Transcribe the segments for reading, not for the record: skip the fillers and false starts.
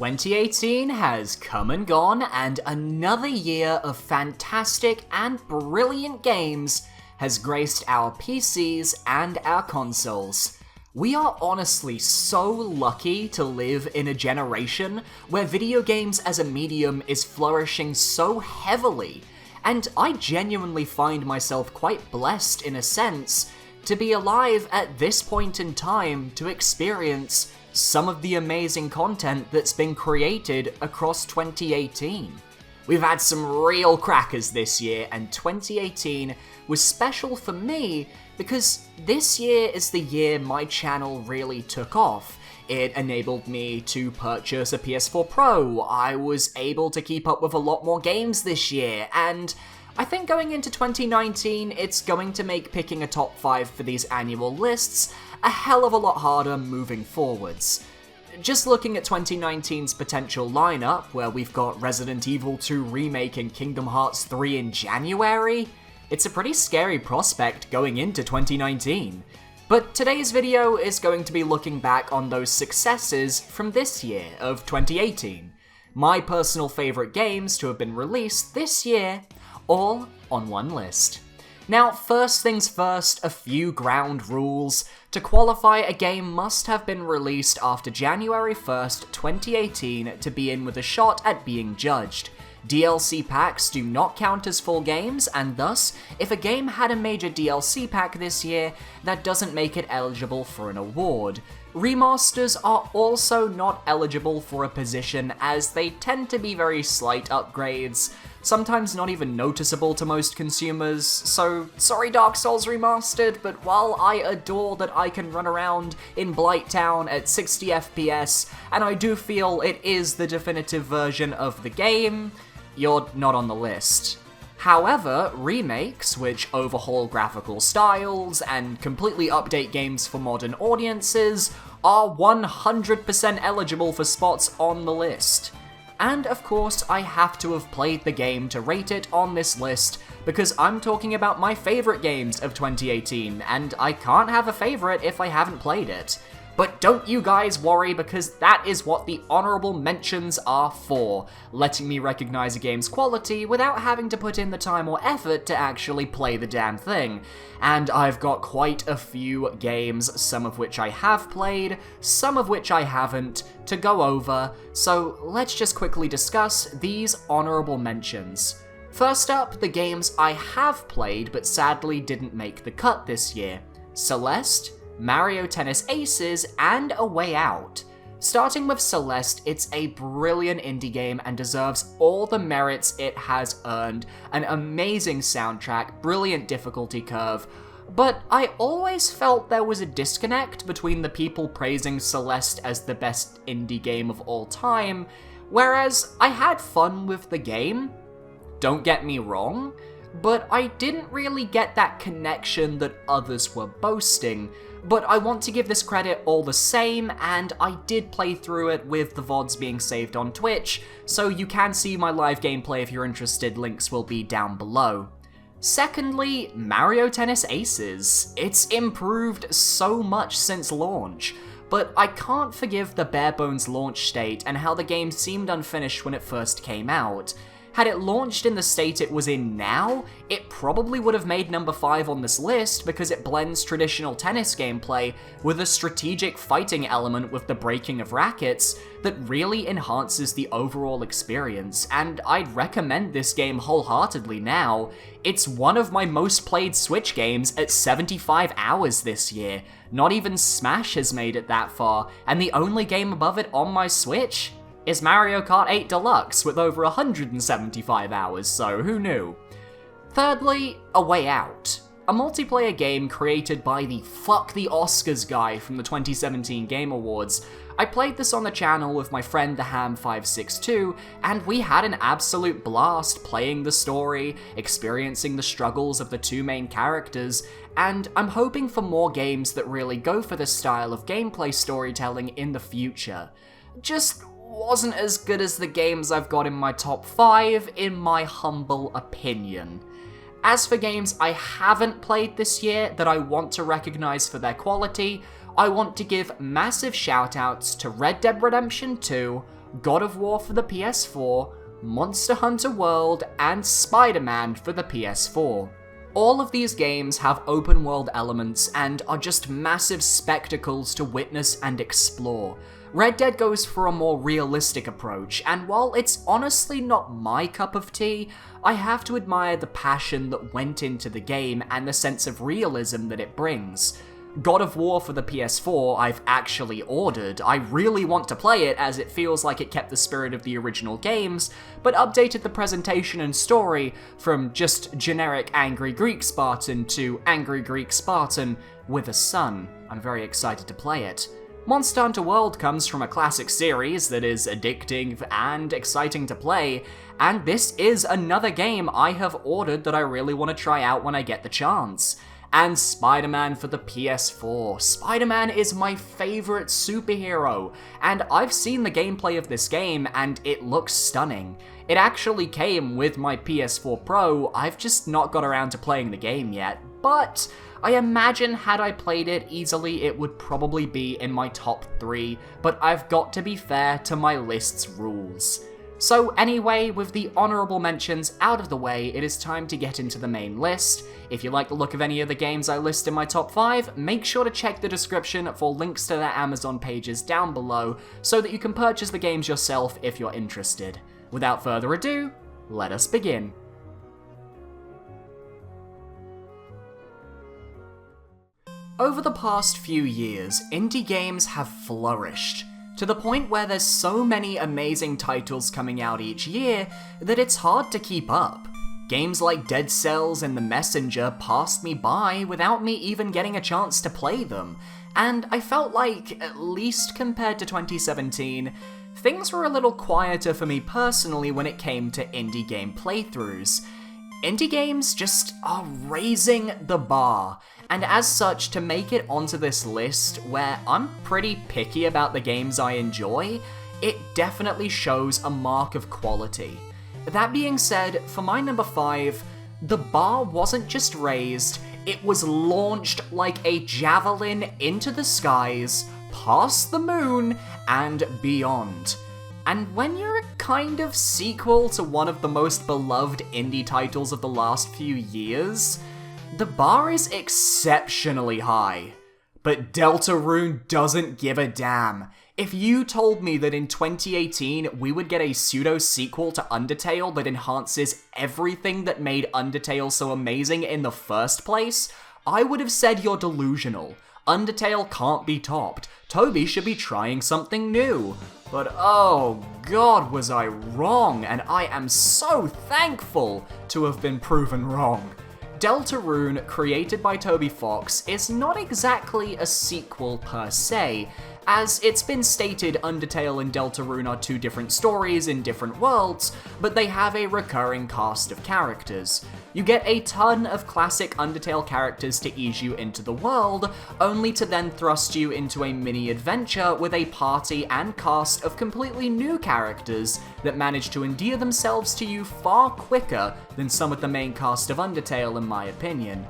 2018 has come and gone, and another year of fantastic and brilliant games has graced our PCs and our consoles. We are honestly so lucky to live in a generation where video games as a medium is flourishing so heavily, and I genuinely find myself quite blessed in a sense to be alive at this point in time to experience some of the amazing content that's been created across 2018. We've had some real crackers this year, and 2018 was special for me because this year is the year my channel really took off. It enabled me to purchase a PS4 Pro, I was able to keep up with a lot more games this year, and I think going into 2019, it's going to make picking a top 5 for these annual lists a hell of a lot harder moving forwards. Just looking at 2019's potential lineup, where we've got Resident Evil 2 Remake and Kingdom Hearts 3 in January, it's a pretty scary prospect going into 2019. But today's video is going to be looking back on those successes from this year of 2018. My personal favourite games to have been released this year, all on one list. Now, first things first, a few ground rules. To qualify, a game must have been released after January 1st, 2018 to be in with a shot at being judged. DLC packs do not count as full games, and thus, if a game had a major DLC pack this year, that doesn't make it eligible for an award. Remasters are also not eligible for a position, as they tend to be very slight upgrades, sometimes not even noticeable to most consumers, so sorry Dark Souls Remastered, but while I adore that I can run around in Blighttown at 60 FPS, and I do feel it is the definitive version of the game, you're not on the list. However, remakes, which overhaul graphical styles and completely update games for modern audiences, are 100% eligible for spots on the list. And of course, I have to have played the game to rate it on this list, because I'm talking about my favourite games of 2018, and I can't have a favourite if I haven't played it. But don't you guys worry, because that is what the honourable mentions are for, letting me recognise a game's quality without having to put in the time or effort to actually play the damn thing. And I've got quite a few games, some of which I have played, some of which I haven't, to go over, so let's just quickly discuss these honourable mentions. First up, the games I have played but sadly didn't make the cut this year: Celeste, Mario Tennis Aces, and A Way Out. Starting with Celeste, it's a brilliant indie game and deserves all the merits it has earned. An amazing soundtrack, brilliant difficulty curve, but I always felt there was a disconnect between the people praising Celeste as the best indie game of all time, whereas I had fun with the game, don't get me wrong, but I didn't really get that connection that others were boasting. But I want to give this credit all the same, and I did play through it with the VODs being saved on Twitch, so you can see my live gameplay if you're interested, links will be down below. Secondly, Mario Tennis Aces. It's improved so much since launch, but I can't forgive the bare-bones launch state and how the game seemed unfinished when it first came out. Had it launched in the state it was in now, it probably would have made number 5 on this list because it blends traditional tennis gameplay with a strategic fighting element with the breaking of rackets that really enhances the overall experience, and I'd recommend this game wholeheartedly now. It's one of my most played Switch games at 75 hours this year. Not even Smash has made it that far, and the only game above it on my Switch is Mario Kart 8 Deluxe with over 175 hours, so who knew? Thirdly, A Way Out. A multiplayer game created by the Fuck the Oscars guy from the 2017 Game Awards. I played this on the channel with my friend the Ham562, and we had an absolute blast playing the story, experiencing the struggles of the two main characters, and I'm hoping for more games that really go for this style of gameplay storytelling in the future. Just wasn't as good as the games I've got in my top 5, in my humble opinion. As for games I haven't played this year that I want to recognise for their quality, I want to give massive shoutouts to Red Dead Redemption 2, God of War for the PS4, Monster Hunter World, and Spider-Man for the PS4. All of these games have open world elements and are just massive spectacles to witness and explore. Red Dead goes for a more realistic approach, and while it's honestly not my cup of tea, I have to admire the passion that went into the game and the sense of realism that it brings. God of War for the PS4 I've actually ordered. I really want to play it as it feels like it kept the spirit of the original games, but updated the presentation and story from just generic Angry Greek Spartan to Angry Greek Spartan with a son. I'm very excited to play it. Monster Hunter World comes from a classic series that is addicting and exciting to play, and this is another game I have ordered that I really want to try out when I get the chance. And Spider-Man for the PS4. Spider-Man is my favorite superhero, and I've seen the gameplay of this game and it looks stunning. It actually came with my PS4 Pro, I've just not got around to playing the game yet, but I imagine had I played it easily it would probably be in my top 3, but I've got to be fair to my list's rules. So anyway, with the honourable mentions out of the way, it is time to get into the main list. If you like the look of any of the games I list in my top 5, make sure to check the description for links to their Amazon pages down below, so that you can purchase the games yourself if you're interested. Without further ado, let us begin. Over the past few years, indie games have flourished, to the point where there's so many amazing titles coming out each year that it's hard to keep up. Games like Dead Cells and The Messenger passed me by without me even getting a chance to play them, and I felt like, at least compared to 2017, things were a little quieter for me personally when it came to indie game playthroughs. Indie games just are raising the bar, and as such, to make it onto this list, where I'm pretty picky about the games I enjoy, it definitely shows a mark of quality. That being said, for my number 5, the bar wasn't just raised, it was launched like a javelin into the skies, past the moon, and beyond. And when you're a kind of sequel to one of the most beloved indie titles of the last few years, the bar is exceptionally high. But Deltarune doesn't give a damn. If you told me that in 2018 we would get a pseudo-sequel to Undertale that enhances everything that made Undertale so amazing in the first place, I would have said you're delusional. Undertale can't be topped. Toby should be trying something new. But oh god, was I wrong, and I am so thankful to have been proven wrong. Deltarune, created by Toby Fox, is not exactly a sequel per se. As it's been stated, Undertale and Deltarune are two different stories in different worlds, but they have a recurring cast of characters. You get a ton of classic Undertale characters to ease you into the world, only to then thrust you into a mini-adventure with a party and cast of completely new characters that manage to endear themselves to you far quicker than some of the main cast of Undertale, in my opinion.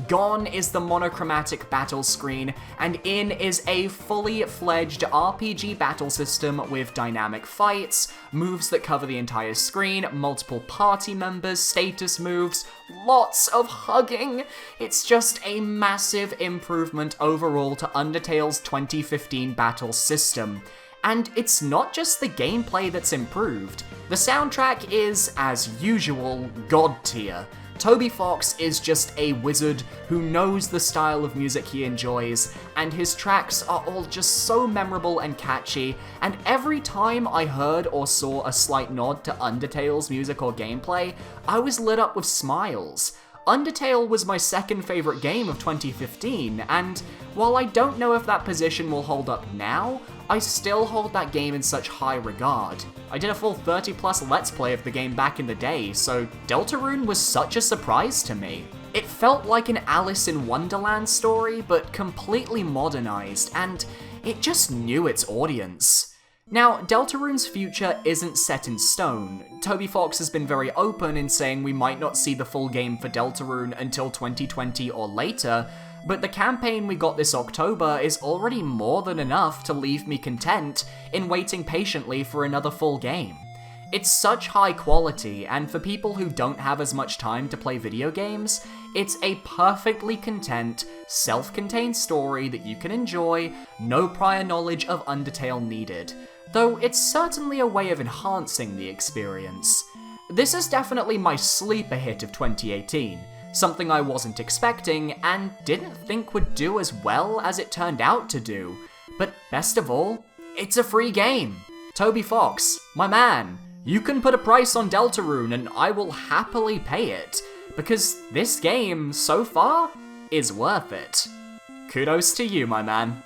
Gone is the monochromatic battle screen, and in is a fully fledged RPG battle system with dynamic fights, moves that cover the entire screen, multiple party members, status moves, lots of hugging. It's just a massive improvement overall to Undertale's 2015 battle system. And it's not just the gameplay that's improved. The soundtrack is, as usual, god tier. Toby Fox is just a wizard who knows the style of music he enjoys, and his tracks are all just so memorable and catchy, and every time I heard or saw a slight nod to Undertale's music or gameplay, I was lit up with smiles. Undertale was my second favourite game of 2015, and while I don't know if that position will hold up now, I still hold that game in such high regard. I did a full 30+ Let's Play of the game back in the day, so Deltarune was such a surprise to me. It felt like an Alice in Wonderland story, but completely modernised, and it just knew its audience. Now, Deltarune's future isn't set in stone. Toby Fox has been very open in saying we might not see the full game for Deltarune until 2020 or later, but the campaign we got this October is already more than enough to leave me content in waiting patiently for another full game. It's such high quality, and for people who don't have as much time to play video games, it's a perfectly content, self-contained story that you can enjoy, no prior knowledge of Undertale needed, though it's certainly a way of enhancing the experience. This is definitely my sleeper hit of 2018, something I wasn't expecting and didn't think would do as well as it turned out to do, but best of all, it's a free game. Toby Fox, my man, you can put a price on Deltarune and I will happily pay it, because this game, so far, is worth it. Kudos to you, my man.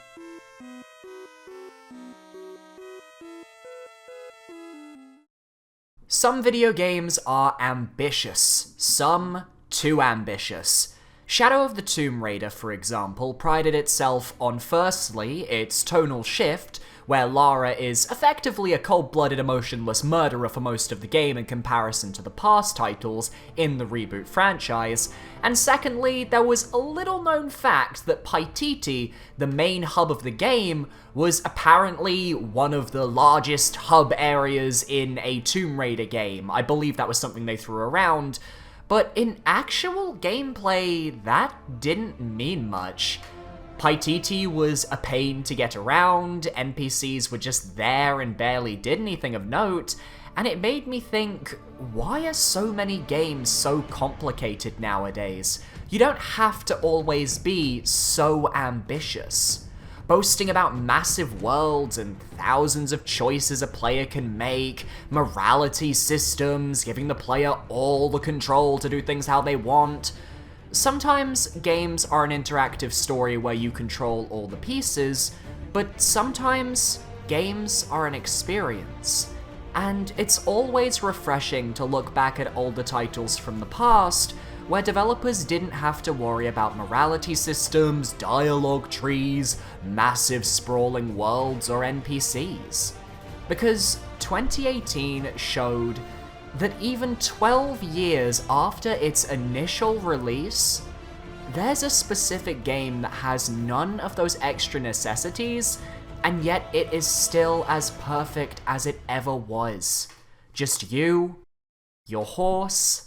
Some video games are ambitious, some too ambitious. Shadow of the Tomb Raider, for example, prided itself on firstly its tonal shift, where Lara is effectively a cold-blooded, emotionless murderer for most of the game in comparison to the past titles in the reboot franchise, and secondly, there was a little-known fact that Paititi, the main hub of the game, was apparently one of the largest hub areas in a Tomb Raider game. I believe that was something they threw around, but in actual gameplay, that didn't mean much. Paititi was a pain to get around, NPCs were just there and barely did anything of note, and it made me think, why are so many games so complicated nowadays? You don't have to always be so ambitious. Boasting about massive worlds and thousands of choices a player can make, morality systems, giving the player all the control to do things how they want. Sometimes games are an interactive story where you control all the pieces, but sometimes games are an experience. And it's always refreshing to look back at older titles from the past, where developers didn't have to worry about morality systems, dialogue trees, massive sprawling worlds, or NPCs. Because 2018 showed that even 12 years after its initial release, there's a specific game that has none of those extra necessities, and yet it is still as perfect as it ever was. Just you, your horse,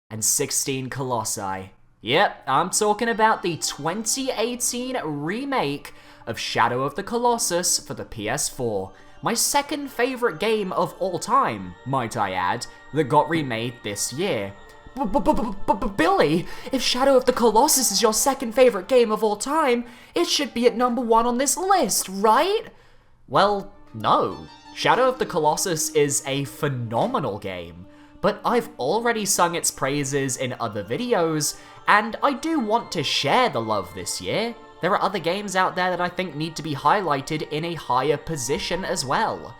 and 16 Colossi. Yep, I'm talking about the 2018 remake of Shadow of the Colossus for the PS4. My second favourite game of all time, might I add, that got remade this year. Billy, if Shadow of the Colossus is your second favourite game of all time, it should be at number 1 on this list, right? Well, no. Shadow of the Colossus is a phenomenal game, but I've already sung its praises in other videos, and I do want to share the love this year. There are other games out there that I think need to be highlighted in a higher position as well.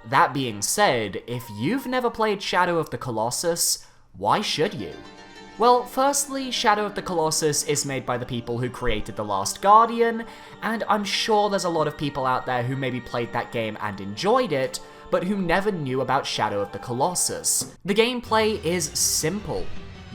That being said, if you've never played Shadow of the Colossus, why should you? Well, firstly, Shadow of the Colossus is made by the people who created The Last Guardian, and I'm sure there's a lot of people out there who maybe played that game and enjoyed it, but who never knew about Shadow of the Colossus. The gameplay is simple.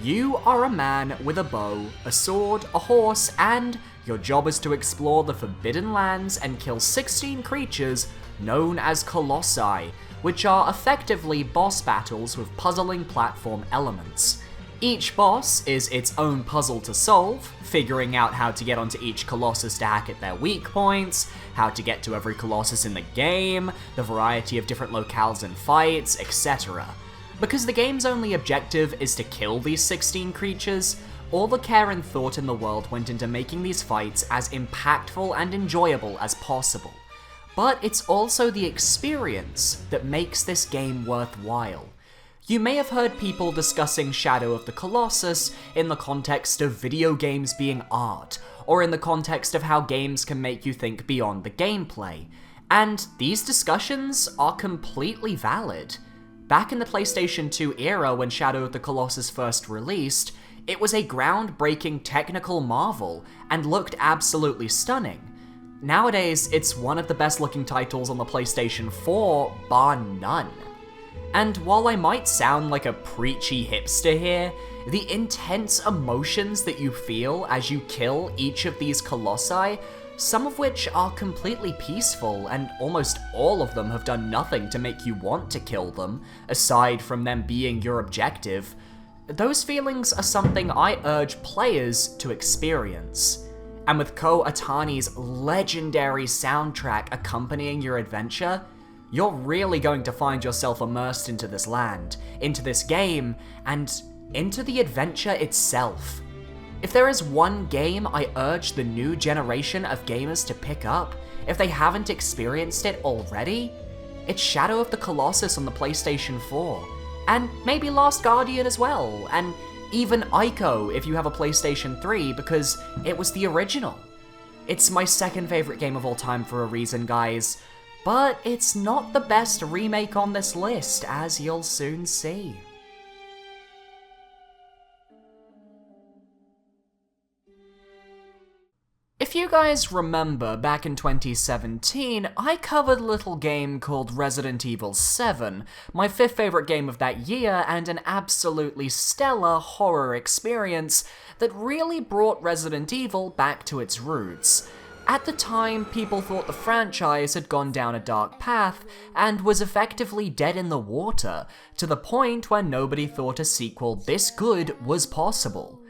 You are a man with a bow, a sword, a horse, and your job is to explore the Forbidden Lands and kill 16 creatures known as Colossi, which are effectively boss battles with puzzling platform elements. Each boss is its own puzzle to solve, figuring out how to get onto each Colossus to hack at their weak points, how to get to every Colossus in the game, the variety of different locales and fights, etc. Because the game's only objective is to kill these 16 creatures, all the care and thought in the world went into making these fights as impactful and enjoyable as possible. But it's also the experience that makes this game worthwhile. You may have heard people discussing Shadow of the Colossus in the context of video games being art, or in the context of how games can make you think beyond the gameplay, and these discussions are completely valid. Back in the PlayStation 2 era when Shadow of the Colossus first released, it was a groundbreaking technical marvel, and looked absolutely stunning. Nowadays, it's one of the best looking titles on the PlayStation 4, bar none. And while I might sound like a preachy hipster here, the intense emotions that you feel as you kill each of these colossi, some of which are completely peaceful, and almost all of them have done nothing to make you want to kill them, aside from them being your objective, those feelings are something I urge players to experience. And with Ko Atani's legendary soundtrack accompanying your adventure, you're really going to find yourself immersed into this land, into this game, and into the adventure itself. If there is one game I urge the new generation of gamers to pick up, if they haven't experienced it already, it's Shadow of the Colossus on the PlayStation 4, and maybe Last Guardian as well, and even Ico if you have a PlayStation 3, because it was the original. It's my second favorite game of all time for a reason, guys, but it's not the best remake on this list, as you'll soon see. If you guys remember, back in 2017, I covered a little game called Resident Evil 7, my fifth favorite game of that year, and an absolutely stellar horror experience that really brought Resident Evil back to its roots. At the time, people thought the franchise had gone down a dark path and was effectively dead in the water, to the point where nobody thought a sequel this good was possible.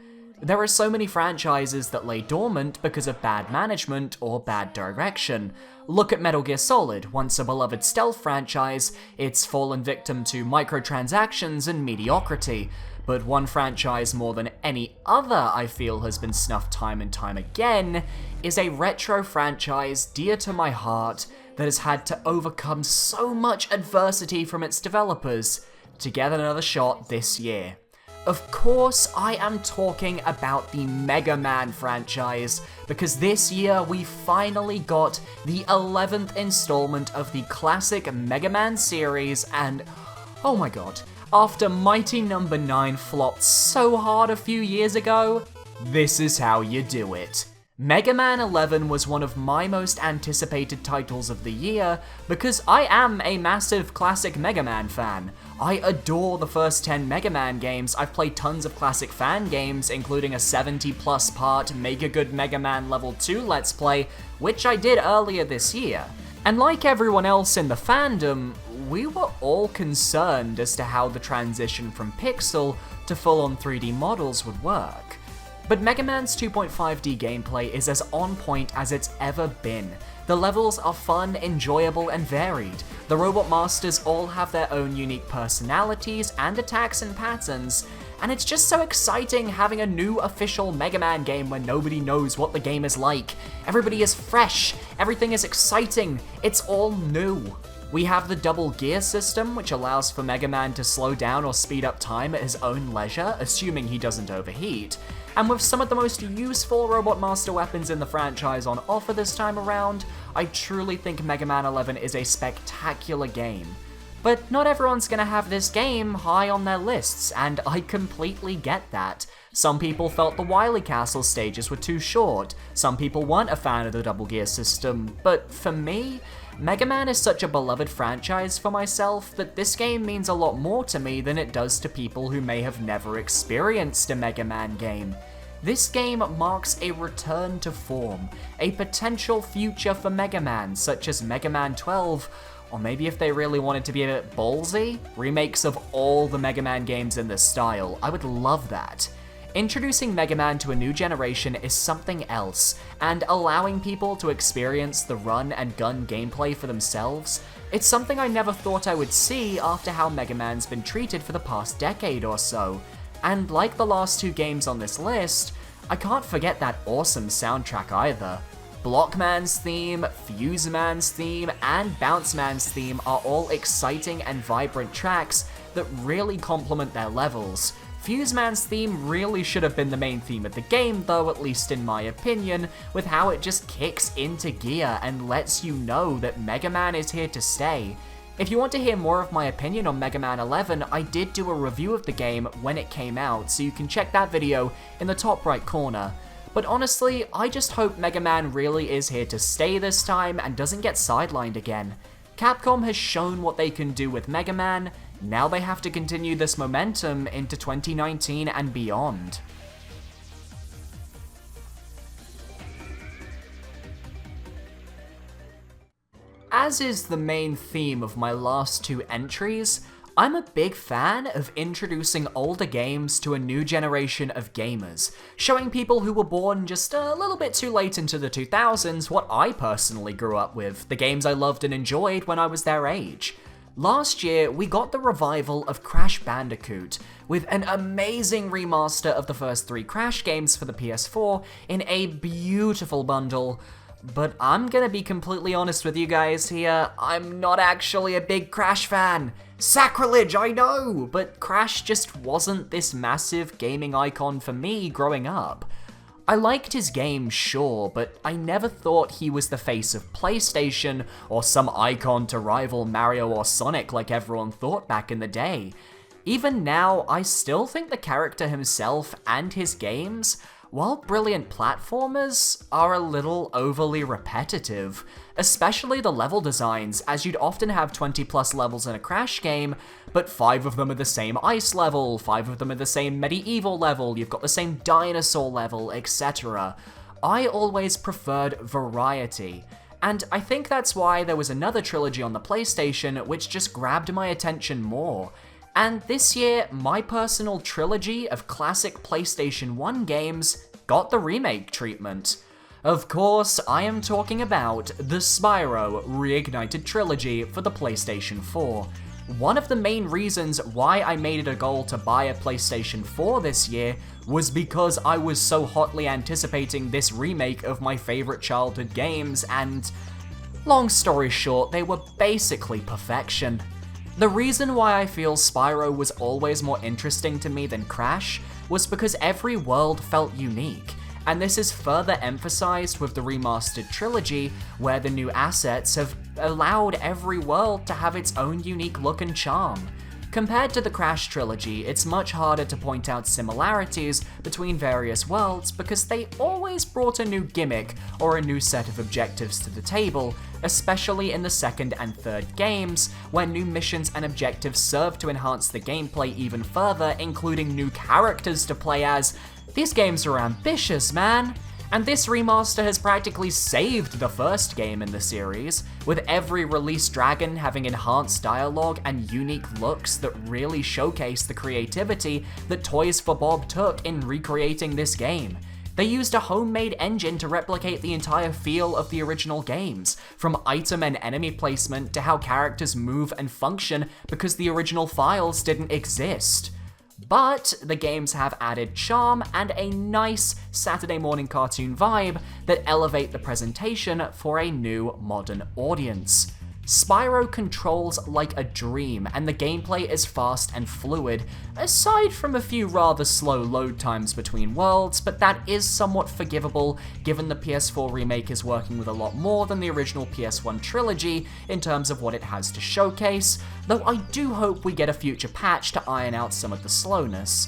There are so many franchises that lay dormant because of bad management or bad direction. Look at Metal Gear Solid, once a beloved stealth franchise, it's fallen victim to microtransactions and mediocrity. But one franchise more than any other I feel has been snuffed time and time again is a retro franchise dear to my heart that has had to overcome so much adversity from its developers to get another shot this year. Of course, I am talking about the Mega Man franchise, because this year we finally got the 11th installment of the classic Mega Man series, and oh my god, after Mighty Number 9 flopped so hard a few years ago, this is how you do it. Mega Man 11 was one of my most anticipated titles of the year because I am a massive classic Mega Man fan. I adore the first 10 Mega Man games. I've played tons of classic fan games, including a 70+ part Mega Good Mega Man Level 2 Let's Play, which I did earlier this year. And like everyone else in the fandom, we were all concerned as to how the transition from pixel to full-on 3D models would work. But Mega Man's 2.5D gameplay is as on point as it's ever been. The levels are fun, enjoyable, and varied. The Robot Masters all have their own unique personalities and attacks and patterns, and it's just so exciting having a new official Mega Man game where nobody knows what the game is like. Everybody is fresh, everything is exciting, it's all new. We have the double gear system, which allows for Mega Man to slow down or speed up time at his own leisure, assuming he doesn't overheat. And with some of the most useful Robot Master weapons in the franchise on offer this time around, I truly think Mega Man 11 is a spectacular game. But not everyone's gonna have this game high on their lists, and I completely get that. Some people felt the Wily Castle stages were too short, some people weren't a fan of the double gear system, but for me, Mega Man is such a beloved franchise for myself that this game means a lot more to me than it does to people who may have never experienced a Mega Man game. This game marks a return to form, a potential future for Mega Man, such as Mega Man 12, or maybe if they really wanted to be a bit ballsy, remakes of all the Mega Man games in this style. I would love that. Introducing Mega Man to a new generation is something else, and allowing people to experience the run and gun gameplay for themselves, it's something I never thought I would see after how Mega Man's been treated for the past decade or so. And like the last two games on this list, I can't forget that awesome soundtrack either. Blockman's theme, Fuse Man's theme, and Bounce Man's theme are all exciting and vibrant tracks that really complement their levels. Fuse Man's theme really should have been the main theme of the game though, at least in my opinion, with how it just kicks into gear and lets you know that Mega Man is here to stay. If you want to hear more of my opinion on Mega Man 11, I did do a review of the game when it came out, so you can check that video in the top right corner. But honestly, I just hope Mega Man really is here to stay this time and doesn't get sidelined again. Capcom has shown what they can do with Mega Man, Now they have to continue this momentum into 2019 and beyond. As is the main theme of my last two entries, I'm a big fan of introducing older games to a new generation of gamers, showing people who were born just a little bit too late into the 2000s what I personally grew up with, the games I loved and enjoyed when I was their age. Last year, we got the revival of Crash Bandicoot, with an amazing remaster of the first three Crash games for the PS4 in a beautiful bundle. But I'm gonna be completely honest with you guys here, I'm not actually a big Crash fan. Sacrilege, I know, but Crash just wasn't this massive gaming icon for me growing up. I liked his game, sure, but I never thought he was the face of PlayStation or some icon to rival Mario or Sonic like everyone thought back in the day. Even now, I still think the character himself and his games, while brilliant platformers, are a little overly repetitive, especially the level designs, as you'd often have 20 plus levels in a Crash game, but 5 of them are the same ice level, 5 of them are the same medieval level, you've got the same dinosaur level, etc. I always preferred variety, and I think that's why there was another trilogy on the PlayStation which just grabbed my attention more. And this year, my personal trilogy of classic PlayStation 1 games got the remake treatment. Of course, I am talking about the Spyro Reignited Trilogy for the PlayStation 4. One of the main reasons why I made it a goal to buy a PlayStation 4 this year was because I was so hotly anticipating this remake of my favorite childhood games, and long story short, they were basically perfection. The reason why I feel Spyro was always more interesting to me than Crash was because every world felt unique, and this is further emphasized with the remastered trilogy, where the new assets have allowed every world to have its own unique look and charm. Compared to the Crash trilogy, it's much harder to point out similarities between various worlds because they always brought a new gimmick or a new set of objectives to the table, especially in the second and third games, where new missions and objectives serve to enhance the gameplay even further, including new characters to play as. These games are ambitious, man! And this remaster has practically saved the first game in the series, with every released dragon having enhanced dialogue and unique looks that really showcase the creativity that Toys for Bob took in recreating this game. They used a homemade engine to replicate the entire feel of the original games, from item and enemy placement to how characters move and function because the original files didn't exist. But the games have added charm and a nice Saturday morning cartoon vibe that elevate the presentation for a new modern audience. Spyro controls like a dream, and the gameplay is fast and fluid, aside from a few rather slow load times between worlds, but that is somewhat forgivable given the PS4 remake is working with a lot more than the original PS1 trilogy in terms of what it has to showcase, though I do hope we get a future patch to iron out some of the slowness.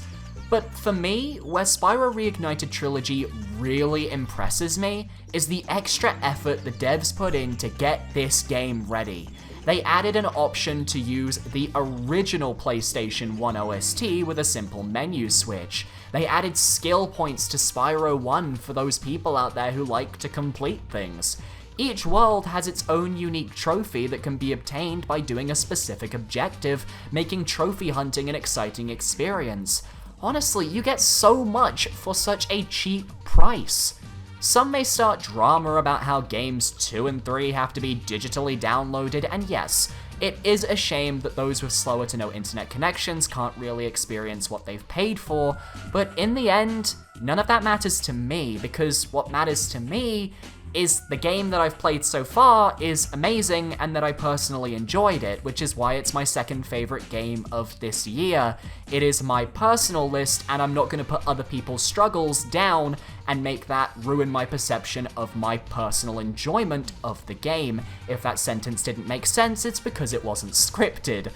But for me, where Spyro Reignited Trilogy really impresses me is the extra effort the devs put in to get this game ready. They added an option to use the original PlayStation 1 OST with a simple menu switch. They added skill points to Spyro 1 for those people out there who like to complete things. Each world has its own unique trophy that can be obtained by doing a specific objective, making trophy hunting an exciting experience. Honestly, you get so much for such a cheap price. Some may start drama about how games 2 and 3 have to be digitally downloaded, and yes, it is a shame that those with slower to no internet connections can't really experience what they've paid for, but in the end, none of that matters to me, because what matters to me is the game that I've played so far is amazing and that I personally enjoyed it, which is why it's my second favorite game of this year. It is my personal list, and I'm not going to put other people's struggles down and make that ruin my perception of my personal enjoyment of the game. If that sentence didn't make sense, it's because it wasn't scripted.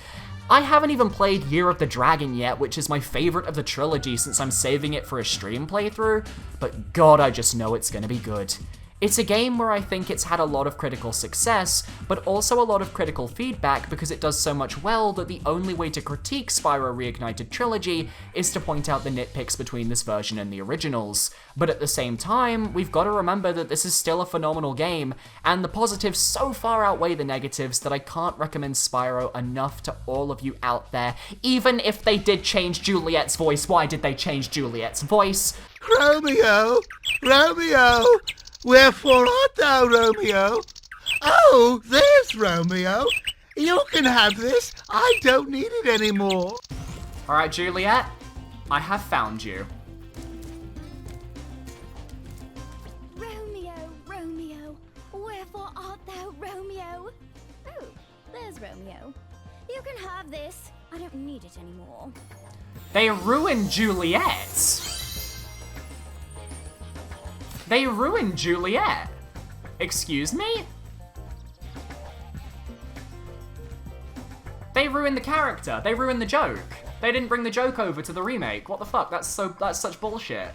I haven't even played Year of the Dragon yet, which is my favorite of the trilogy since I'm saving it for a stream playthrough, but god, I just know it's going to be good. It's a game where I think it's had a lot of critical success, but also a lot of critical feedback because it does so much well that the only way to critique Spyro Reignited Trilogy is to point out the nitpicks between this version and the originals. But at the same time, we've got to remember that this is still a phenomenal game, and the positives so far outweigh the negatives that I can't recommend Spyro enough to all of you out there. Even if they did change Juliet's voice, why did they change Juliet's voice? Romeo! Romeo! Wherefore art thou, Romeo? Oh, there's Romeo. You can have this. I don't need it anymore. Alright, Juliet. I have found you. Romeo, Romeo, wherefore art thou, Romeo? Oh, there's Romeo. You can have this. I don't need it anymore. They ruined Juliet. They ruined Juliet. Excuse me? They ruined the character. They ruined the joke. They didn't bring the joke over to the remake. What the fuck? That's such bullshit.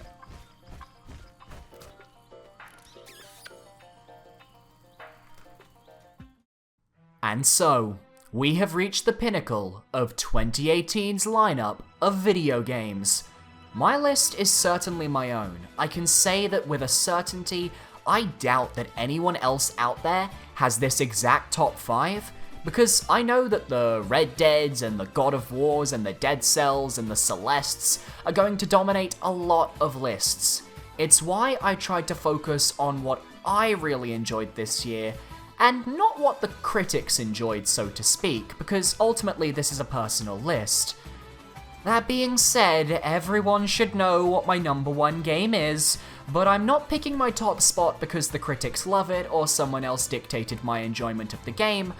And so, we have reached the pinnacle of 2018's lineup of video games. My list is certainly my own. I can say that with a certainty, I doubt that anyone else out there has this exact top 5, because I know that the Red Deads and the God of Wars and the Dead Cells and the Celestes are going to dominate a lot of lists. It's why I tried to focus on what I really enjoyed this year, and not what the critics enjoyed, so to speak, because ultimately this is a personal list. That being said, everyone should know what my number 1 game is, but I'm not picking my top spot because the critics love it or someone else dictated my enjoyment of the game.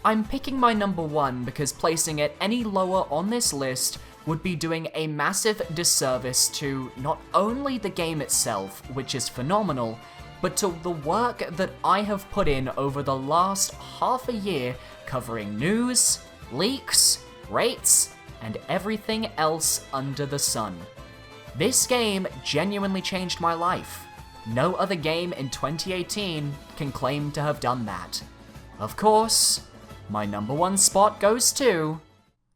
I'm picking my number 1 because placing it any lower on this list would be doing a massive disservice to not only the game itself, which is phenomenal, but to the work that I have put in over the last half a year covering news, leaks, rates, and everything else under the sun. This game genuinely changed my life. No other game in 2018 can claim to have done that. Of course, my number 1 spot goes to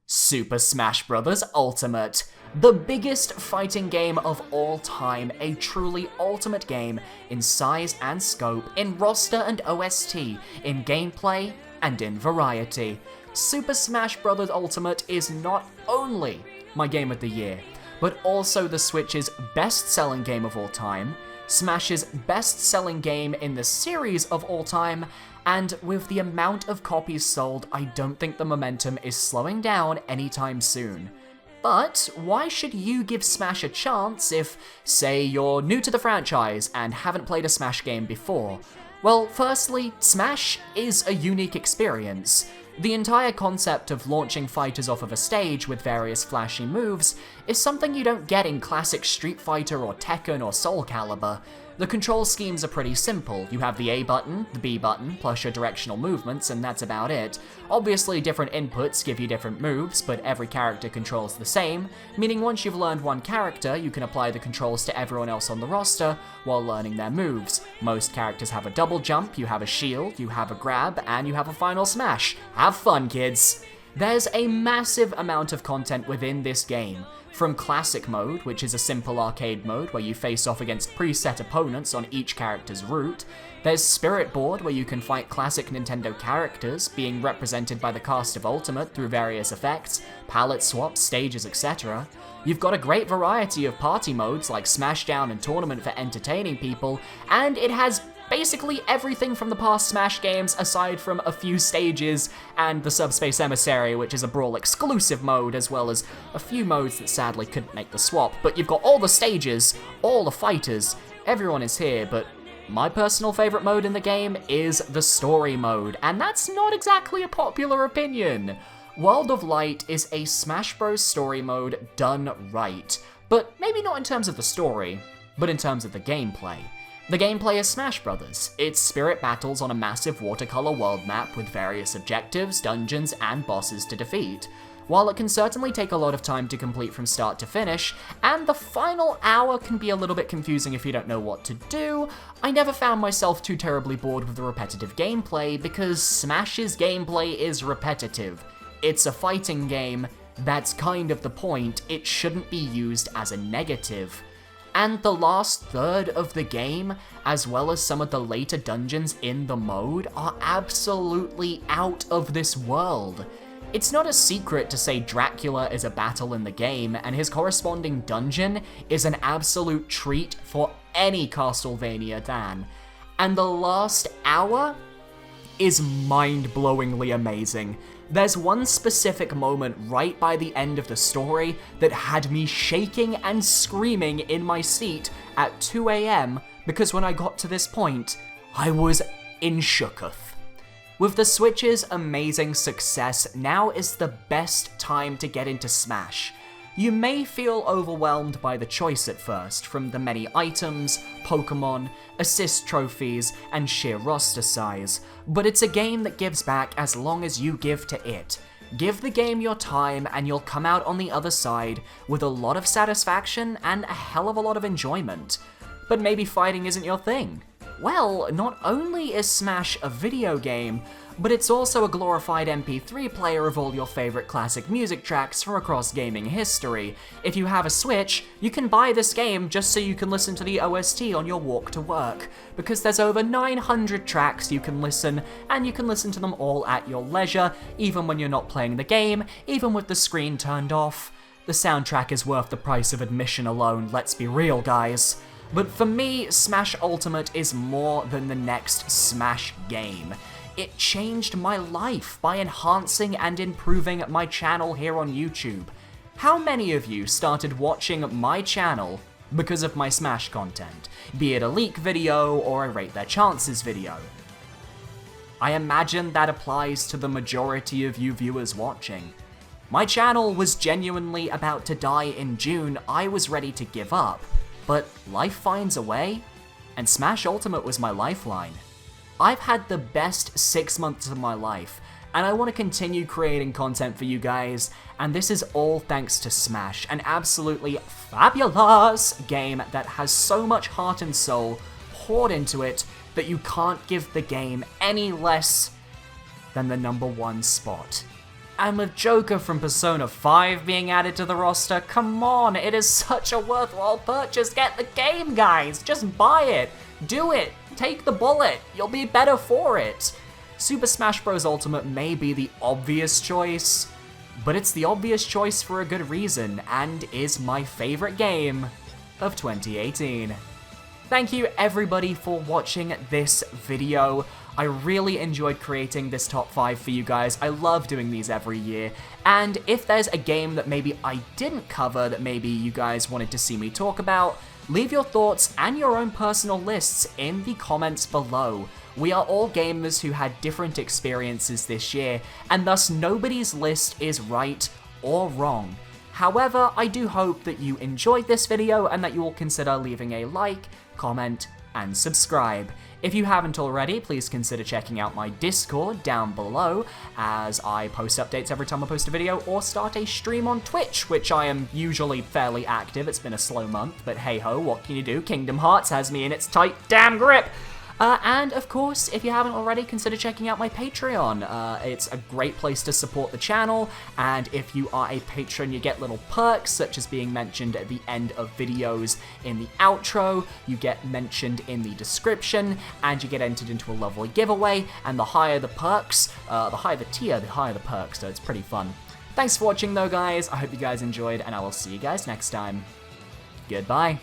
Super Smash Bros. Ultimate, the biggest fighting game of all time, a truly ultimate game in size and scope, in roster and OST, in gameplay, and in variety. Super Smash Bros. Ultimate is not only my game of the year, but also the Switch's best-selling game of all time, Smash's best-selling game in the series of all time, and with the amount of copies sold, I don't think the momentum is slowing down anytime soon. But why should you give Smash a chance if, say, you're new to the franchise and haven't played a Smash game before? Well, firstly, Smash is a unique experience. The entire concept of launching fighters off of a stage with various flashy moves is something you don't get in classic Street Fighter or Tekken or Soul Calibur. The control schemes are pretty simple. You have the A button, the B button, plus your directional movements, and that's about it. Obviously, different inputs give you different moves, but every character controls the same, meaning once you've learned one character, you can apply the controls to everyone else on the roster while learning their moves. Most characters have a double jump, you have a shield, you have a grab, and you have a final smash. Have fun, kids! There's a massive amount of content within this game. From Classic Mode, which is a simple arcade mode where you face off against preset opponents on each character's route. There's Spirit Board, where you can fight classic Nintendo characters, being represented by the cast of Ultimate through various effects, palette swaps, stages, etc. You've got a great variety of party modes like Smashdown and Tournament for entertaining people, and it has basically everything from the past Smash games aside from a few stages and the Subspace Emissary, which is a Brawl exclusive mode, as well as a few modes that sadly couldn't make the swap. But you've got all the stages, all the fighters, everyone is here, but my personal favourite mode in the game is the story mode, and that's not exactly a popular opinion. World of Light is a Smash Bros. Story mode done right, but maybe not in terms of the story, but in terms of the gameplay. The gameplay is Smash Brothers. It's spirit battles on a massive watercolor world map with various objectives, dungeons, and bosses to defeat. While it can certainly take a lot of time to complete from start to finish, and the final hour can be a little bit confusing if you don't know what to do, I never found myself too terribly bored with the repetitive gameplay because Smash's gameplay is repetitive. It's a fighting game, that's kind of the point, it shouldn't be used as a negative. And the last third of the game, as well as some of the later dungeons in the mode, are absolutely out of this world. It's not a secret to say Dracula is a battle in the game, and his corresponding dungeon is an absolute treat for any Castlevania fan. And the last hour is mind-blowingly amazing. There's one specific moment right by the end of the story that had me shaking and screaming in my seat at 2 AM because when I got to this point, I was in shooketh. With the Switch's amazing success, now is the best time to get into Smash. You may feel overwhelmed by the choice at first, from the many items, Pokemon, assist trophies, and sheer roster size, but it's a game that gives back as long as you give to it. Give the game your time and you'll come out on the other side with a lot of satisfaction and a hell of a lot of enjoyment. But maybe fighting isn't your thing. Well, not only is Smash a video game, but it's also a glorified MP3 player of all your favorite classic music tracks from across gaming history. If you have a Switch, you can buy this game just so you can listen to the OST on your walk to work, because there's over 900 tracks you can listen, and you can listen to them all at your leisure, even when you're not playing the game, even with the screen turned off. The soundtrack is worth the price of admission alone, let's be real, guys. But for me, Smash Ultimate is more than the next Smash game. It changed my life by enhancing and improving my channel here on YouTube. How many of you started watching my channel because of my Smash content, be it a leak video or a Rate Their Chances video? I imagine that applies to the majority of you viewers watching. My channel was genuinely about to die in June, I was ready to give up, but life finds a way, and Smash Ultimate was my lifeline. I've had the best 6 months of my life, and I want to continue creating content for you guys, and this is all thanks to Smash, an absolutely fabulous game that has so much heart and soul poured into it that you can't give the game any less than the #1 spot. And with Joker from Persona 5 being added to the roster, come on, it is such a worthwhile purchase. Get the game, guys! Just buy it! Do it! Take the bullet! You'll be better for it! Super Smash Bros. Ultimate may be the obvious choice, but it's the obvious choice for a good reason, and is my favorite game of 2018. Thank you everybody for watching this video. I really enjoyed creating this top 5 for you guys. I love doing these every year, and if there's a game that maybe I didn't cover that maybe you guys wanted to see me talk about, leave your thoughts and your own personal lists in the comments below. We are all gamers who had different experiences this year, and thus nobody's list is right or wrong. However, I do hope that you enjoyed this video and that you will consider leaving a like, comment, and subscribe. If you haven't already, please consider checking out my Discord down below, as I post updates every time I post a video, or start a stream on Twitch, which I am usually fairly active. It's been a slow month, but hey ho, what can you do? Kingdom Hearts has me in its tight damn grip! And of course, if you haven't already, consider checking out my Patreon. It's a great place to support the channel, and if you are a patron, you get little perks, such as being mentioned at the end of videos in the outro, you get mentioned in the description, and you get entered into a lovely giveaway, and the higher the perks, the higher the tier, the higher the perks, so it's pretty fun. Thanks for watching though, guys. I hope you guys enjoyed, and I will see you guys next time. Goodbye.